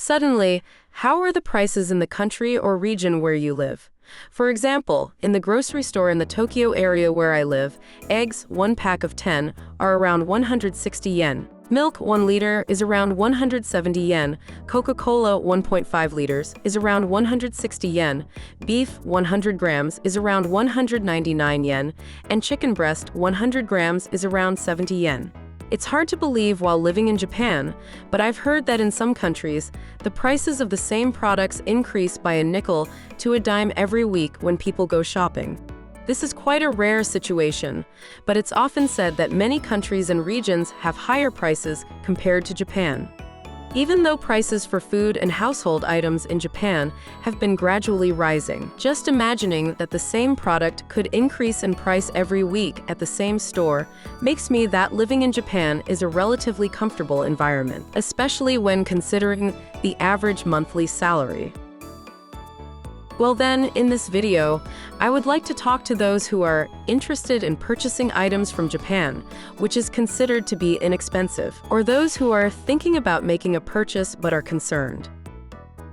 Suddenly, how are the prices in the country or region where you live? For example, in the grocery store in the Tokyo area where I live, eggs, 1 pack of 10, are around 160 yen. Milk, 1 liter, is around 170 yen. Coca-Cola, 1.5 liters, is around 160 yen. Beef, 100 grams, is around 199 yen. And chicken breast, 100 grams, is around 70 yen. It's hard to believe while living in Japan, but I've heard that in some countries, the prices of the same products increase by a nickel to a dime every week when people go shopping. This is quite a rare situation, but it's often said that many countries and regions have higher prices compared to Japan. Even though prices for food and household items in Japan have been gradually rising, just imagining that the same product could increase in price every week at the same store makes me that living in Japan is a relatively comfortable environment, especially when considering the average monthly salary. Well then, in this video, I would like to talk to those who are interested in purchasing items from Japan, which is considered to be inexpensive, or those who are thinking about making a purchase but are concerned.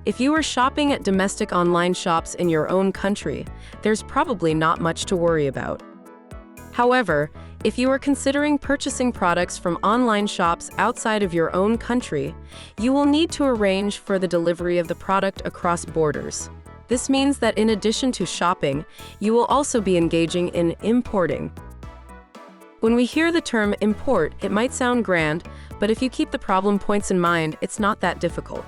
If you are shopping at domestic online shops in your own country, there's probably not much to worry about. However, if you are considering purchasing products from online shops outside of your own country, you will need to arrange for the delivery of the product across borders. This means that in addition to shopping, you will also be engaging in importing. When we hear the term import, it might sound grand, but if you keep the problem points in mind, it's not that difficult.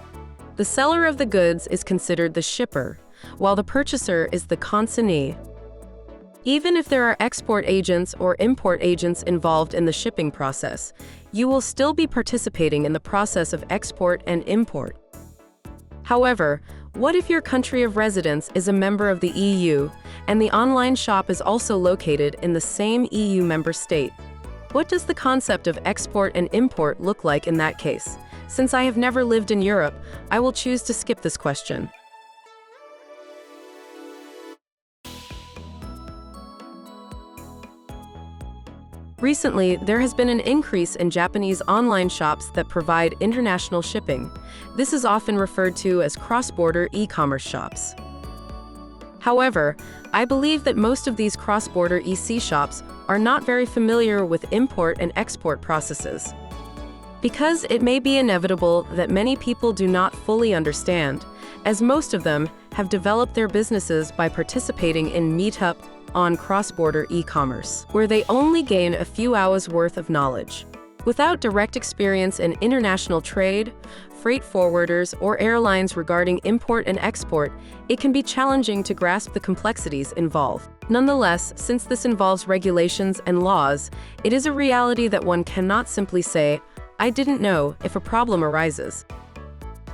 The seller of the goods is considered the shipper, while the purchaser is the consignee. Even if there are export agents or import agents involved in the shipping process, you will still be participating in the process of export and import. However, what if your country of residence is a member of the EU, and the online shop is also located in the same EU member state? What does the concept of export and import look like in that case? Since I have never lived in Europe, I will choose to skip this question. Recently, there has been an increase in Japanese online shops that provide international shipping. This is often referred to as cross-border e-commerce shops. However, I believe that most of these cross-border EC shops are not very familiar with import and export processes. Because it may be inevitable that many people do not fully understand, as most of them have developed their businesses by participating in Meetup on cross-border e-commerce, where they only gain a few hours worth of knowledge. Without direct experience in international trade, freight forwarders, or airlines regarding import and export, it can be challenging to grasp the complexities involved. Nonetheless, since this involves regulations and laws, it is a reality that one cannot simply say, "I didn't know," if a problem arises.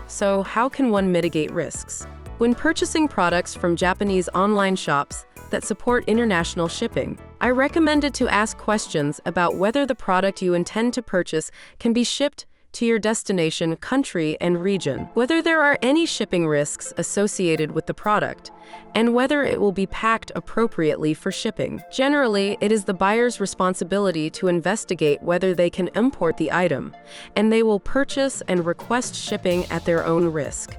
So, how can one mitigate risks? When purchasing products from Japanese online shops that support international shipping, I recommend to ask questions about whether the product you intend to purchase can be shipped to your destination country and region, whether there are any shipping risks associated with the product, and whether it will be packed appropriately for shipping. Generally, it is the buyer's responsibility to investigate whether they can import the item, and they will purchase and request shipping at their own risk.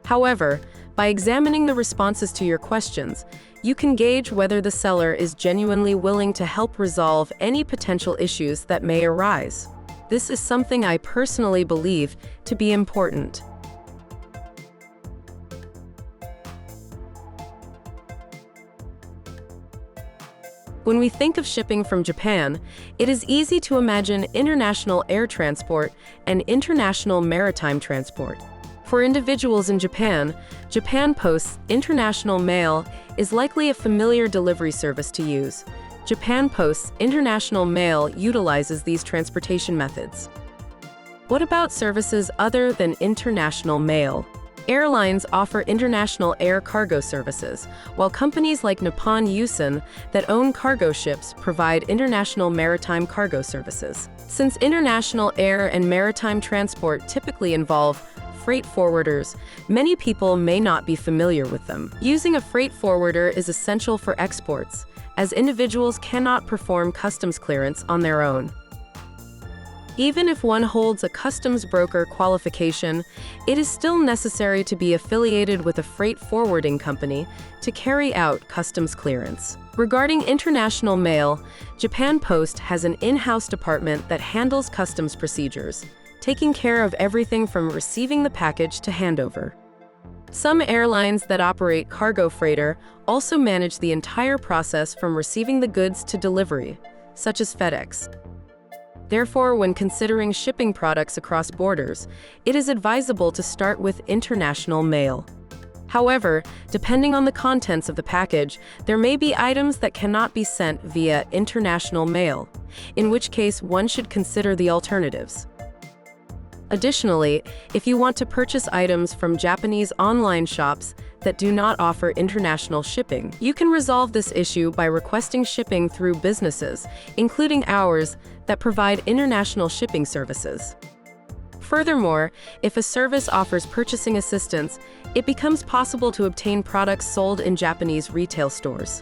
However, by examining the responses to your questions, you can gauge whether the seller is genuinely willing to help resolve any potential issues that may arise. This is something I personally believe to be important. When we think of shipping from Japan, it is easy to imagine international air transport and international maritime transport. For individuals in Japan, Japan Post's international mail is likely a familiar delivery service to use. Japan Post's international mail utilizes these transportation methods. What about services other than international mail? Airlines offer international air cargo services, while companies like Nippon Yusen that own cargo ships provide international maritime cargo services. Since international air and maritime transport typically involve freight forwarders, many people may not be familiar with them. Using a freight forwarder is essential for exports, as individuals cannot perform customs clearance on their own. Even if one holds a customs broker qualification, it is still necessary to be affiliated with a freight forwarding company to carry out customs clearance. Regarding international mail, Japan Post has an in-house department that handles customs procedures, taking care of everything from receiving the package to handover. Some airlines that operate cargo freighter also manage the entire process from receiving the goods to delivery, such as FedEx. Therefore, when considering shipping products across borders, it is advisable to start with international mail. However, depending on the contents of the package, there may be items that cannot be sent via international mail, in which case one should consider the alternatives. Additionally, if you want to purchase items from Japanese online shops that do not offer international shipping, you can resolve this issue by requesting shipping through businesses, including ours, that provide international shipping services. Furthermore, if a service offers purchasing assistance, it becomes possible to obtain products sold in Japanese retail stores.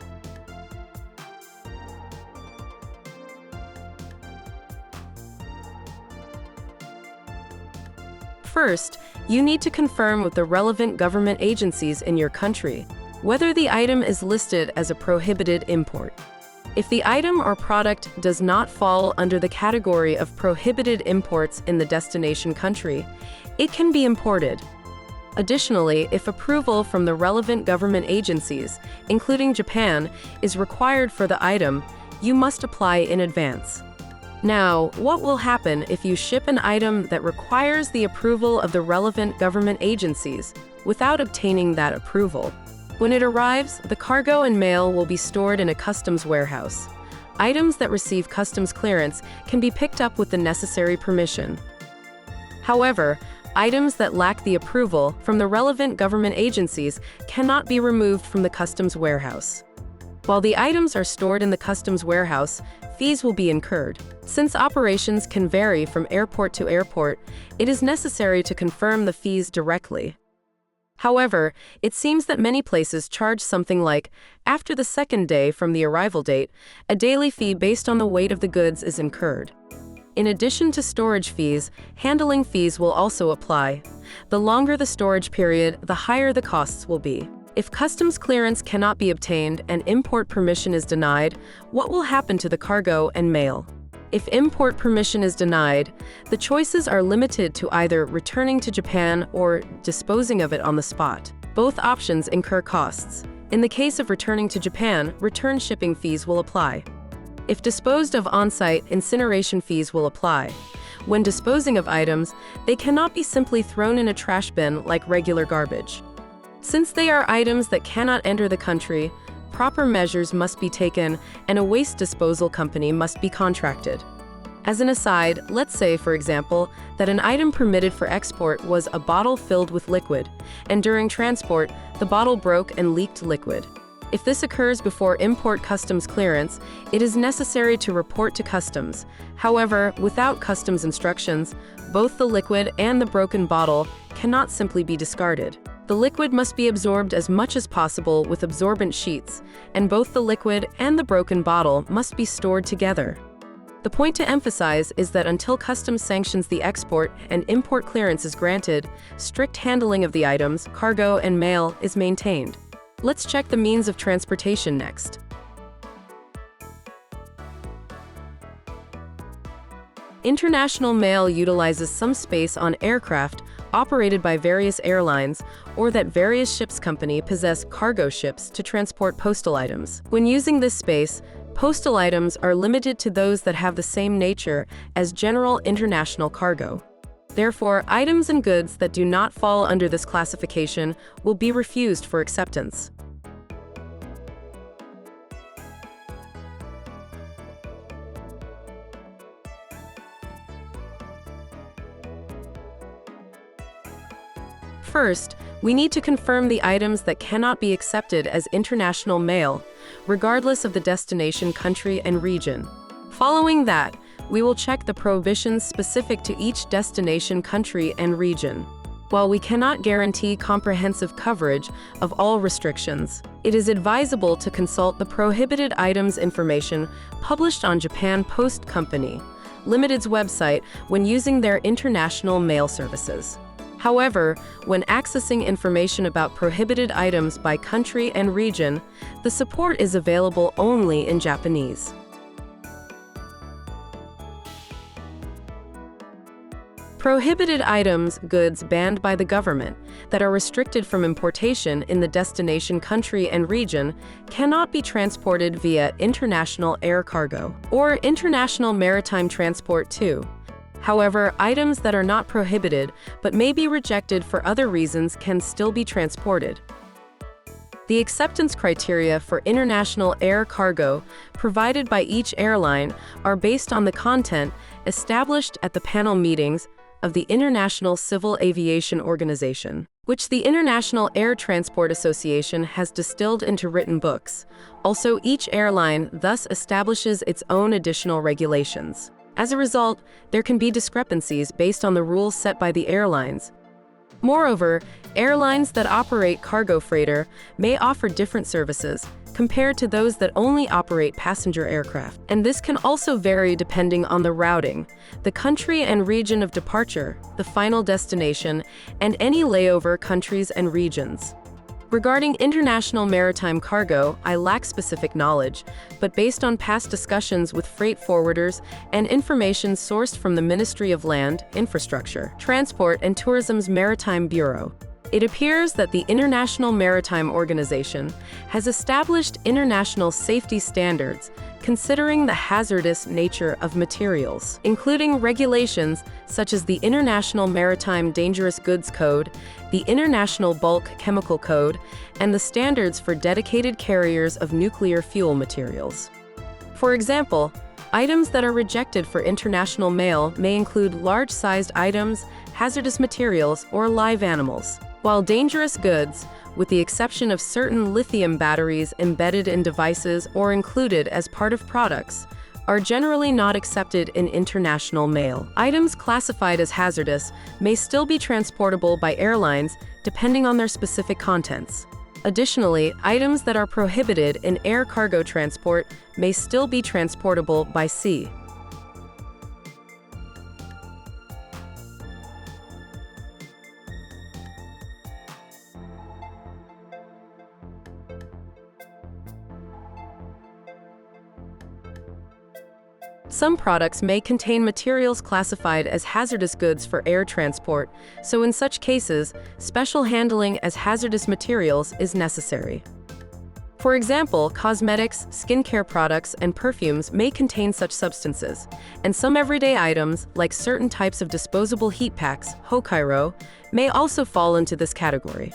First, you need to confirm with the relevant government agencies in your country whether the item is listed as a prohibited import. If the item or product does not fall under the category of prohibited imports in the destination country, it can be imported. Additionally, if approval from the relevant government agencies, including Japan, is required for the item, you must apply in advance. Now, what will happen if you ship an item that requires the approval of the relevant government agencies without obtaining that approval? When it arrives, the cargo and mail will be stored in a customs warehouse. Items that receive customs clearance can be picked up with the necessary permission. However, items that lack the approval from the relevant government agencies cannot be removed from the customs warehouse. While the items are stored in the customs warehouse, fees will be incurred. Since operations can vary from airport to airport, it is necessary to confirm the fees directly. However, it seems that many places charge something like, after the second day from the arrival date, a daily fee based on the weight of the goods is incurred. In addition to storage fees, handling fees will also apply. The longer the storage period, the higher the costs will be. If customs clearance cannot be obtained and import permission is denied, what will happen to the cargo and mail? If import permission is denied, the choices are limited to either returning to Japan or disposing of it on the spot. Both options incur costs. In the case of returning to Japan, return shipping fees will apply. If disposed of on-site, incineration fees will apply. When disposing of items, they cannot be simply thrown in a trash bin like regular garbage. Since they are items that cannot enter the country, proper measures must be taken and a waste disposal company must be contracted. As an aside, let's say, for example, that an item permitted for export was a bottle filled with liquid, and during transport, the bottle broke and leaked liquid. If this occurs before import customs clearance, it is necessary to report to customs. However, without customs instructions, both the liquid and the broken bottle cannot simply be discarded. The liquid must be absorbed as much as possible with absorbent sheets, and both the liquid and the broken bottle must be stored together. The point to emphasize is that until customs sanctions the export and import clearance is granted, strict handling of the items, cargo, and mail is maintained. Let's check the means of transportation next. International mail utilizes some space on aircraft operated by various airlines or that various ships company possess cargo ships to transport postal items. When using this space, postal items are limited to those that have the same nature as general international cargo. Therefore, items and goods that do not fall under this classification will be refused for acceptance. First, we need to confirm the items that cannot be accepted as international mail, regardless of the destination country and region. Following that, we will check the prohibitions specific to each destination country and region. While we cannot guarantee comprehensive coverage of all restrictions, it is advisable to consult the prohibited items information published on Japan Post Company, Limited's website when using their international mail services. However, when accessing information about prohibited items by country and region, the support is available only in Japanese. Prohibited items, goods banned by the government, that are restricted from importation in the destination country and region, cannot be transported via international air cargo or international maritime transport too. However, items that are not prohibited but may be rejected for other reasons can still be transported. The acceptance criteria for international air cargo provided by each airline are based on the content established at the panel meetings of the International Civil Aviation Organization, which the International Air Transport Association has distilled into written books. Also, each airline thus establishes its own additional regulations. As a result, there can be discrepancies based on the rules set by the airlines. Moreover, airlines that operate cargo freighter may offer different services compared to those that only operate passenger aircraft. And this can also vary depending on the routing, the country and region of departure, the final destination, and any layover countries and regions. Regarding international maritime cargo, I lack specific knowledge, but based on past discussions with freight forwarders and information sourced from the Ministry of Land, Infrastructure, Transport and Tourism's Maritime Bureau, it appears that the International Maritime Organization has established international safety standards considering the hazardous nature of materials, including regulations such as the International Maritime Dangerous Goods Code, the International Bulk Chemical Code, and the standards for dedicated carriers of nuclear fuel materials. For example, items that are rejected for international mail may include large-sized items, hazardous materials, or live animals, while dangerous goods, with the exception of certain lithium batteries embedded in devices or included as part of products, are generally not accepted in international mail. Items classified as hazardous may still be transportable by airlines depending on their specific contents. Additionally, items that are prohibited in air cargo transport may still be transportable by sea. Some products may contain materials classified as hazardous goods for air transport, so in such cases, special handling as hazardous materials is necessary. For example, cosmetics, skincare products, and perfumes may contain such substances, and some everyday items, like certain types of disposable heat packs, hokairo, may also fall into this category.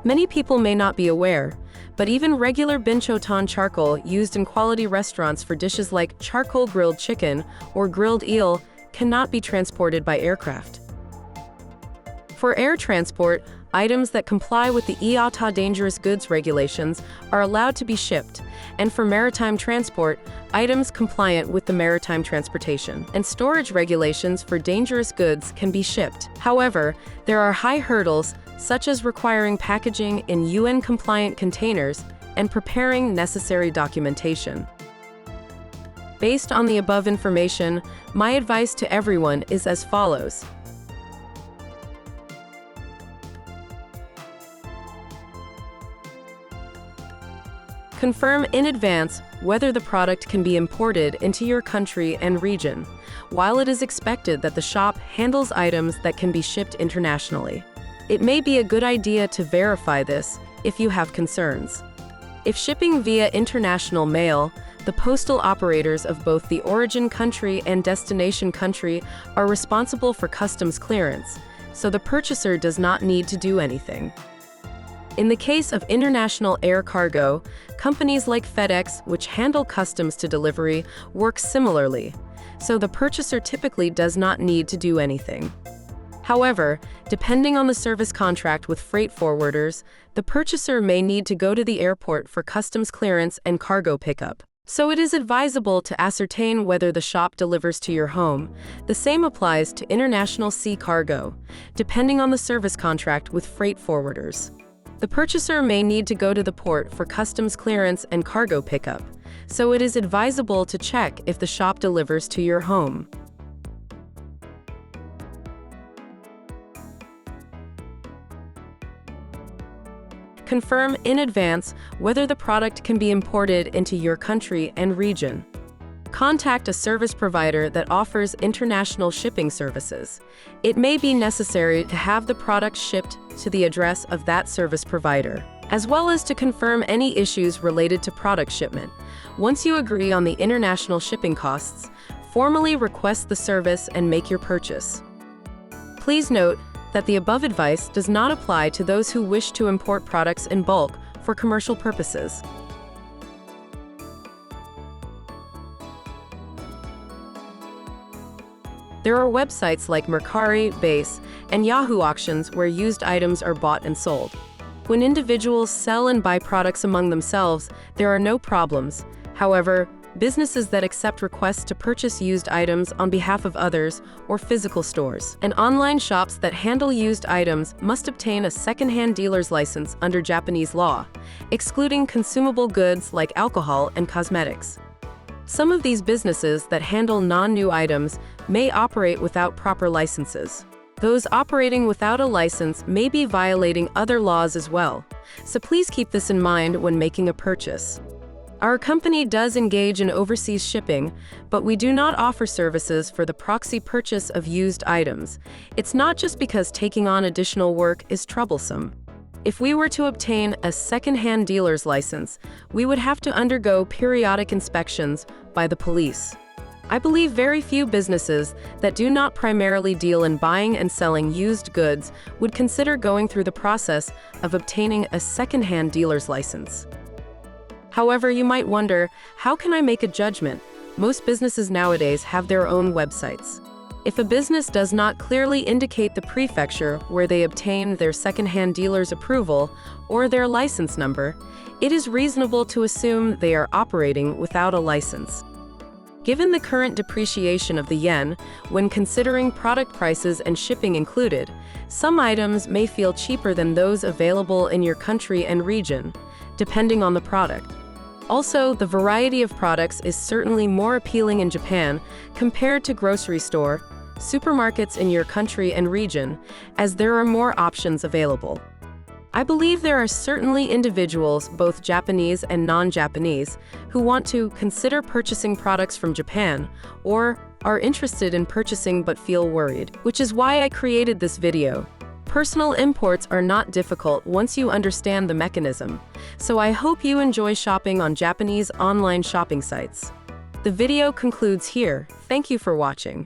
Many people may not be aware, but even regular binchotan charcoal used in quality restaurants for dishes like charcoal grilled chicken or grilled eel cannot be transported by aircraft. For air transport, items that comply with the IATA dangerous goods regulations are allowed to be shipped, and for maritime transport, items compliant with the maritime transportation and storage regulations for dangerous goods can be shipped. However, there are high hurdles such as requiring packaging in UN-compliant containers and preparing necessary documentation. Based on the above information, my advice to everyone is as follows. Confirm in advance whether the product can be imported into your country and region, while it is expected that the shop handles items that can be shipped internationally. It may be a good idea to verify this if you have concerns. If shipping via international mail, the postal operators of both the origin country and destination country are responsible for customs clearance, so the purchaser does not need to do anything. In the case of international air cargo, companies like FedEx, which handle customs to delivery, work similarly, so the purchaser typically does not need to do anything. However, depending on the service contract with freight forwarders, the purchaser may need to go to the airport for customs clearance and cargo pickup. So it is advisable to ascertain whether the shop delivers to your home. The same applies to international sea cargo, depending on the service contract with freight forwarders. The purchaser may need to go to the port for customs clearance and cargo pickup, so it is advisable to check if the shop delivers to your home. Confirm in advance whether the product can be imported into your country and region. Contact a service provider that offers international shipping services. It may be necessary to have the product shipped to the address of that service provider, as well as to confirm any issues related to product shipment. Once you agree on the international shipping costs, formally request the service and make your purchase. Please note that the above advice does not apply to those who wish to import products in bulk for commercial purposes. There are websites like Mercari, Base, and Yahoo Auctions where used items are bought and sold. When individuals sell and buy products among themselves, there are no problems. However, businesses that accept requests to purchase used items on behalf of others, or physical stores, and online shops that handle used items must obtain a second-hand dealer's license under Japanese law, excluding consumable goods like alcohol and cosmetics. Some of these businesses that handle non-new items may operate without proper licenses. Those operating without a license may be violating other laws as well, so please keep this in mind when making a purchase. Our company does engage in overseas shipping, but we do not offer services for the proxy purchase of used items. It's not just because taking on additional work is troublesome. If we were to obtain a second-hand dealer's license, we would have to undergo periodic inspections by the police. I believe very few businesses that do not primarily deal in buying and selling used goods would consider going through the process of obtaining a second-hand dealer's license. However, you might wonder, how can I make a judgment? Most businesses nowadays have their own websites. If a business does not clearly indicate the prefecture where they obtained their second-hand dealer's approval or their license number, it is reasonable to assume they are operating without a license. Given the current depreciation of the yen, when considering product prices and shipping included, some items may feel cheaper than those available in your country and region, depending on the product. Also, the variety of products is certainly more appealing in Japan compared to grocery store, supermarkets in your country and region, as there are more options available. I believe there are certainly individuals, both Japanese and non-Japanese, who want to consider purchasing products from Japan, or are interested in purchasing but feel worried, which is why I created this video. Personal imports are not difficult once you understand the mechanism, so I hope you enjoy shopping on Japanese online shopping sites. The video concludes here. Thank you for watching.